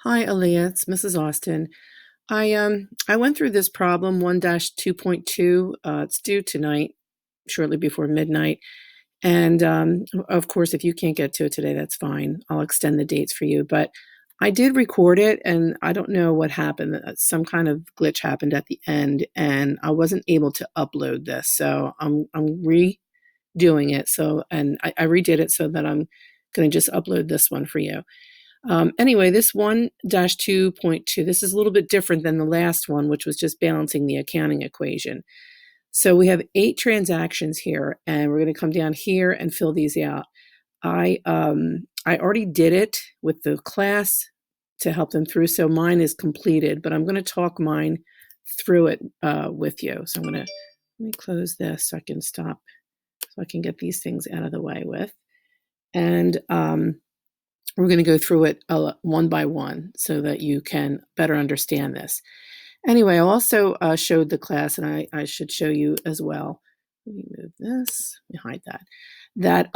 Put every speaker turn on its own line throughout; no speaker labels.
Hi, Aaliyah. It's Mrs. Austin. I went through this problem 1-2.2. It's due tonight, shortly before midnight. And of course, if you can't get to it today, that's fine. I'll extend the dates for you. But I did record it, and I don't know what happened. Some kind of glitch happened at the end, and I wasn't able to upload this. So I'm redoing it. I redid it so that I'm going to just upload this one for you. Anyway, this 1-2.2, this is a little bit different than the last one, which was just balancing the accounting equation. So we have 8 transactions here, and we're going to come down here and fill these out. I already did it with the class to help them through, so mine is completed, but I'm going to talk mine through it with you. So let me close this so I can stop, so I can get these things out of the way with. And we're going to go through it one by one so that you can better understand this. Anyway, I also showed the class, and I should show you as well. Let me move this. Let me hide that. That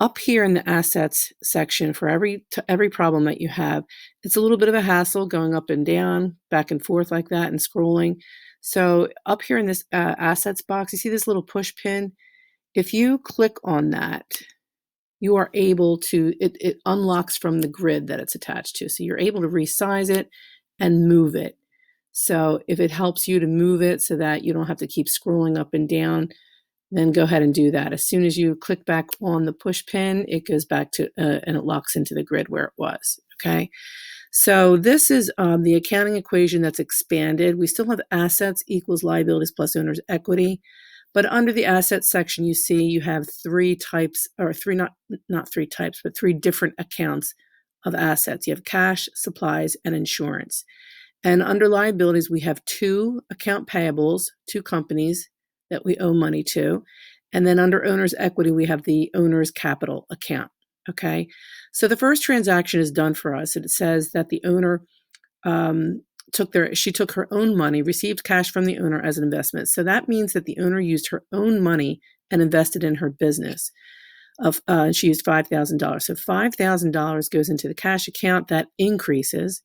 up here in the assets section, for every problem that you have, it's a little bit of a hassle going up and down, back and forth like that, and scrolling. So up here in this assets box, you see this little push pin? If you click on that, you are able to, it unlocks from the grid that it's attached to. So you're able to resize it and move it. So if it helps you to move it so that you don't have to keep scrolling up and down, then go ahead and do that. As soon as you click back on the push pin, it goes back to, and it locks into the grid where it was, okay? So this is the accounting equation that's expanded. We still have assets equals liabilities plus owner's equity. But under the assets section, you see you have 3 types, or not 3 types, but 3 different accounts of assets. You have cash, supplies, and insurance. And under liabilities, we have 2 account payables, 2 companies that we owe money to. And then under owner's equity, we have the owner's capital account. Okay. So the first transaction is done for us. It says that the owner she took her own money, received cash from the owner as an investment. So that means that the owner used her own money and invested in her business. She used $5,000. So $5,000 goes into the cash account, that increases.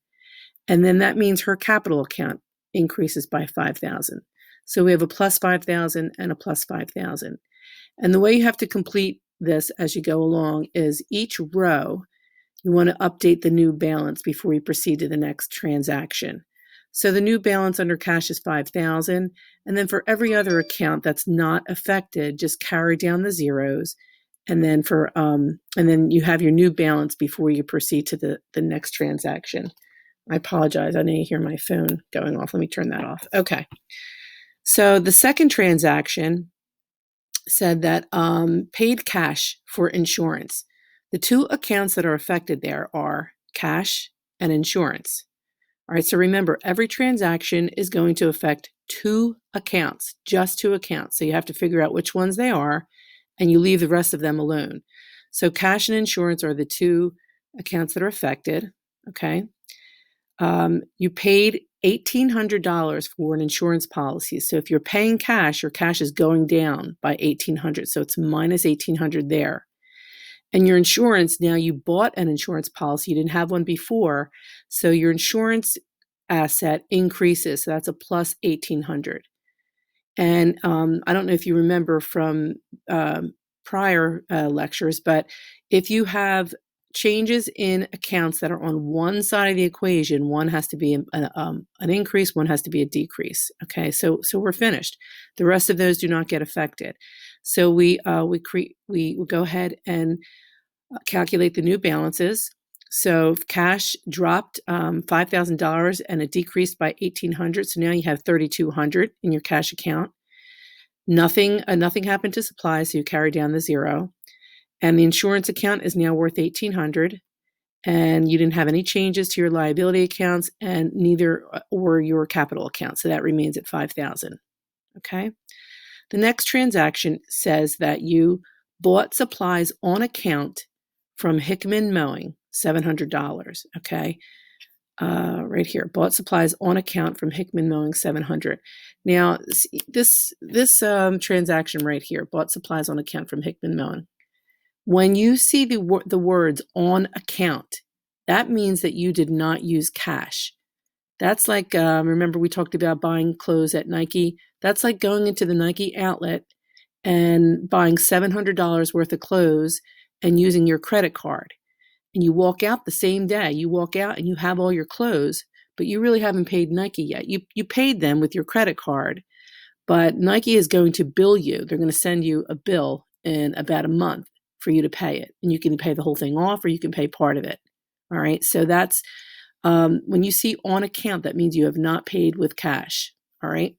And then that means her capital account increases by $5,000. So we have a plus $5,000 and a plus $5,000. And the way you have to complete this as you go along is each row, you want to update the new balance before you proceed to the next transaction. So the new balance under cash is $5,000. And then for every other account that's not affected, just carry down the zeros. And then and then you have your new balance before you proceed to the next transaction. I apologize. I didn't hear my phone going off. Let me turn that off. Okay. So the second transaction said that paid cash for insurance. The 2 accounts that are affected there are cash and insurance. All right, so remember, every transaction is going to affect 2 accounts, just 2 accounts. So you have to figure out which ones they are, and you leave the rest of them alone. So cash and insurance are the 2 accounts that are affected, okay? You paid $1,800 for an insurance policy. So if you're paying cash, your cash is going down by $1,800. So it's minus $1,800 there. And your insurance, now you bought an insurance policy, you didn't have one before, so your insurance asset increases. So that's a plus $1,800. And I don't know if you remember from prior lectures, but if you have changes in accounts that are on one side of the equation, one has to be an increase, one has to be a decrease. Okay, so we're finished. The rest of those do not get affected. So we go ahead and calculate the new balances. So cash dropped $5,000 and it decreased by $1,800. So now you have $3,200 in your cash account. Nothing happened to supplies, so you carry down the zero. And the insurance account is now worth $1,800. And you didn't have any changes to your liability accounts, and neither were your capital accounts. So that remains at $5,000. Okay. The next transaction says that you bought supplies on account from Hickman Mowing, $700. Okay. Right here, bought supplies on account from Hickman Mowing, $700. Now, this transaction right here, bought supplies on account from Hickman Mowing. When you see the words on account, that means that you did not use cash. That's like, remember we talked about buying clothes at Nike? That's like going into the Nike outlet and buying $700 worth of clothes and using your credit card. And you walk out the same day. You walk out and you have all your clothes, but you really haven't paid Nike yet. You paid them with your credit card, but Nike is going to bill you. They're going to send you a bill in about a month for you to pay it. And you can pay the whole thing off or you can pay part of it. All right. So that's when you see on account, that means you have not paid with cash. All right.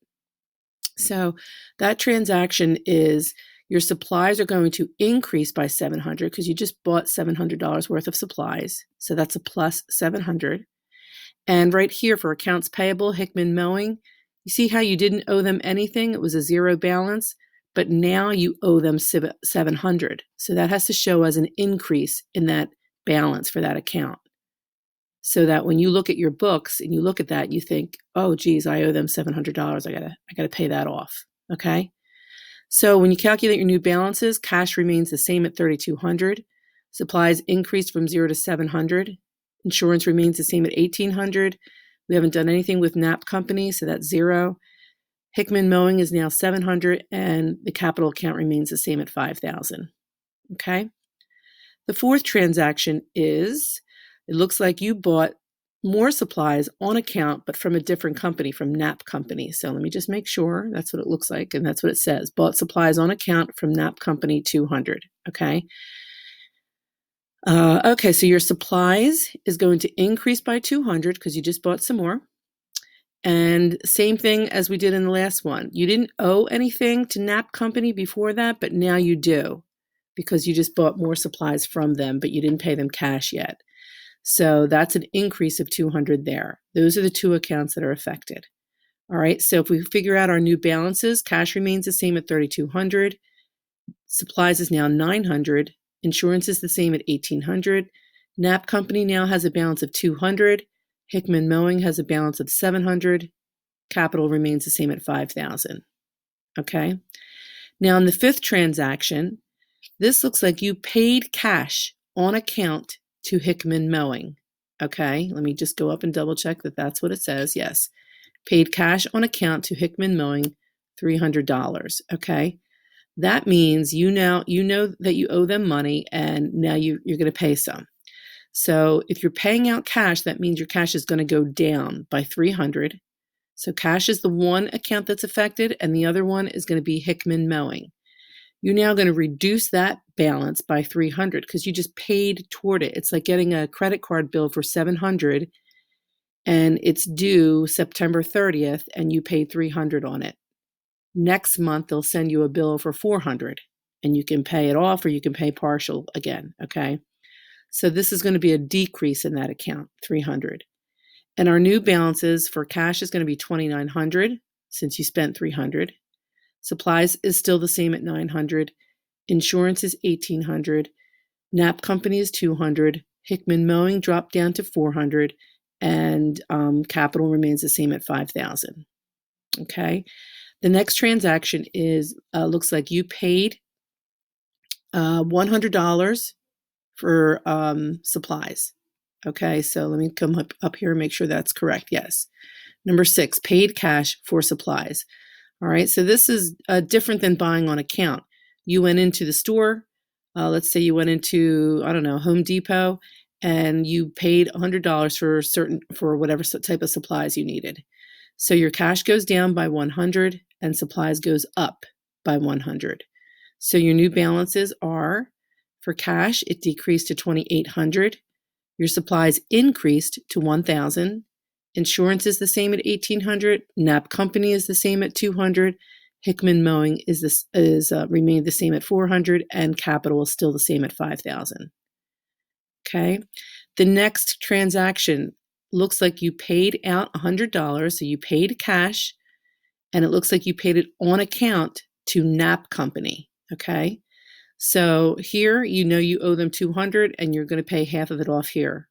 So that transaction is your supplies are going to increase by $700 because you just bought $700 worth of supplies. So that's a plus $700. And right here for accounts payable, Hickman Mowing, you see how you didn't owe them anything? It was a zero balance, but now you owe them $700. So that has to show as an increase in that balance for that account. So that when you look at your books and you look at that, you think, oh, geez, I owe them $700. I gotta pay that off. Okay. So when you calculate your new balances, cash remains the same at $3,200. Supplies increased from 0 to $700. Insurance remains the same at $1,800. We haven't done anything with NAP Company, so that's 0. Hickman Mowing is now $700, and the capital account remains the same at $5,000. Okay. The fourth transaction is, it looks like you bought more supplies on account, but from a different company, from NAP Company. So let me just make sure that's what it looks like. And that's what it says. Bought supplies on account from NAP Company 200. Okay. Okay. So your supplies is going to increase by 200 because you just bought some more. And same thing as we did in the last one. You didn't owe anything to NAP Company before that, but now you do because you just bought more supplies from them, but you didn't pay them cash yet. So that's an increase of 200 there. Those are the two accounts that are affected. All right. So if we figure out our new balances, cash remains the same at 3,200. Supplies is now 900. Insurance is the same at 1,800. NAP Company now has a balance of 200. Hickman Mowing has a balance of 700. Capital remains the same at 5,000. Okay. Now in the fifth transaction, this looks like you paid cash on account to Hickman Mowing. Okay, let me just go up and double check that that's what it says. Yes, paid cash on account to Hickman Mowing, $300. Okay, that means you know that you owe them money, and now you're going to pay some. So if you're paying out cash, that means your cash is going to go down by 300. So cash is the one account that's affected, and the other one is going to be Hickman Mowing. You're now going to reduce that balance by 300 because you just paid toward it. It's like getting a credit card bill for 700 and it's due September 30th and you paid 300 on it. Next month, they'll send you a bill for 400 and you can pay it off or you can pay partial again. Okay. So this is going to be a decrease in that account, 300. And our new balances for cash is going to be 2,900 since you spent 300. Supplies is still the same at 900. Insurance is 1,800. NAP Company is 200. Hickman Mowing dropped down to 400. And capital remains the same at 5,000. Okay. The next transaction is, looks like you paid $100 for supplies. Okay. So let me come up here and make sure that's correct. Yes. Number 6, paid cash for supplies. All right, so this is different than buying on account. You went into the store, let's say you went into, I don't know, Home Depot, and you paid $100 for whatever type of supplies you needed. So your cash goes down by 100 and supplies goes up by 100. So your new balances are, for cash, it decreased to 2,800. Your supplies increased to 1,000. Insurance is the same at 1,800. NAP Company is the same at 200. Hickman Mowing remained the same at 400, and capital is still the same at 5,000. Okay. The next transaction looks like you paid out $100, so you paid cash, and it looks like you paid it on account to NAP Company. Okay. So here, you owe them 200, and you're going to pay half of it off here.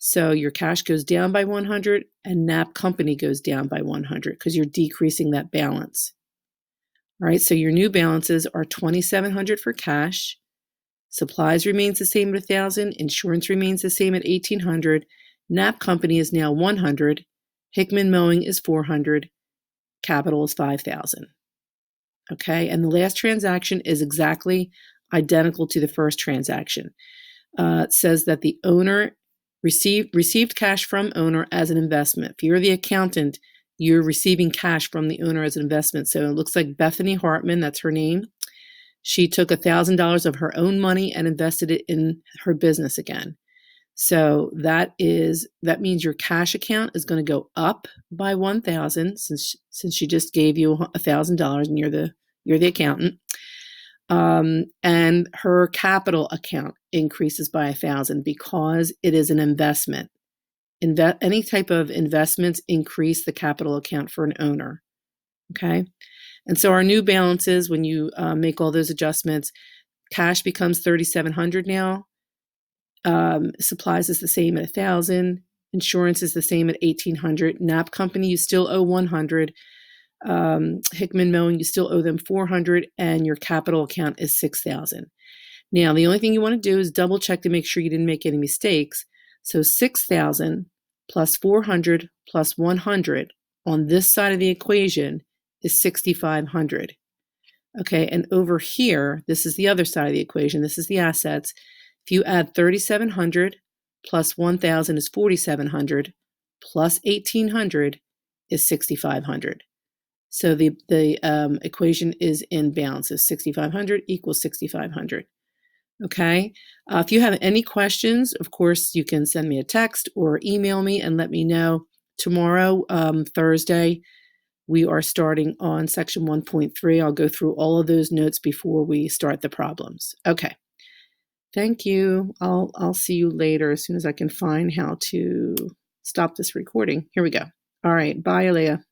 So your cash goes down by 100 and NAP Company goes down by 100 because you're decreasing that balance. All right, so your new balances are 2,700 for cash, Supplies remains the same at 1,000. Insurance remains the same at 1,800. Nap Company is now 100. Hickman Mowing is 400. Capital is 5,000. Okay, and the last transaction is exactly identical to the first transaction. It says that the owner received cash from owner as an investment. If you're the accountant, you're receiving cash from the owner as an investment. So it looks like Bethany Hartman, that's her name. She took $1,000 of her own money and invested it in her business again. So that means your cash account is going to go up by 1,000 since she just gave you $1,000 and you're the accountant. And her capital account increases by 1,000 because it is an investment. Any type of investments increase the capital account for an owner. Okay. And so our new balances, when you make all those adjustments, cash becomes 3,700 now. Supplies is the same at 1,000. Insurance is the same at 1,800. Nap Company, you still owe 100. Hickman Mowing, you still owe them 400, and your capital account is 6,000. Now, the only thing you want to do is double check to make sure you didn't make any mistakes. So 6,000 plus 400 plus 100 on this side of the equation is 6,500. Okay, and over here, this is the other side of the equation. This is the assets. If you add 3,700 plus 1,000 is 4,700 plus 1,800 is 6,500. So the equation is in balance. So 6,500 equals 6,500. Okay. If you have any questions, of course, you can send me a text or email me and let me know. Tomorrow, Thursday, we are starting on section 1.3. I'll go through all of those notes before we start the problems. Okay. Thank you. I'll see you later as soon as I can find how to stop this recording. Here we go. All right. Bye, Alea.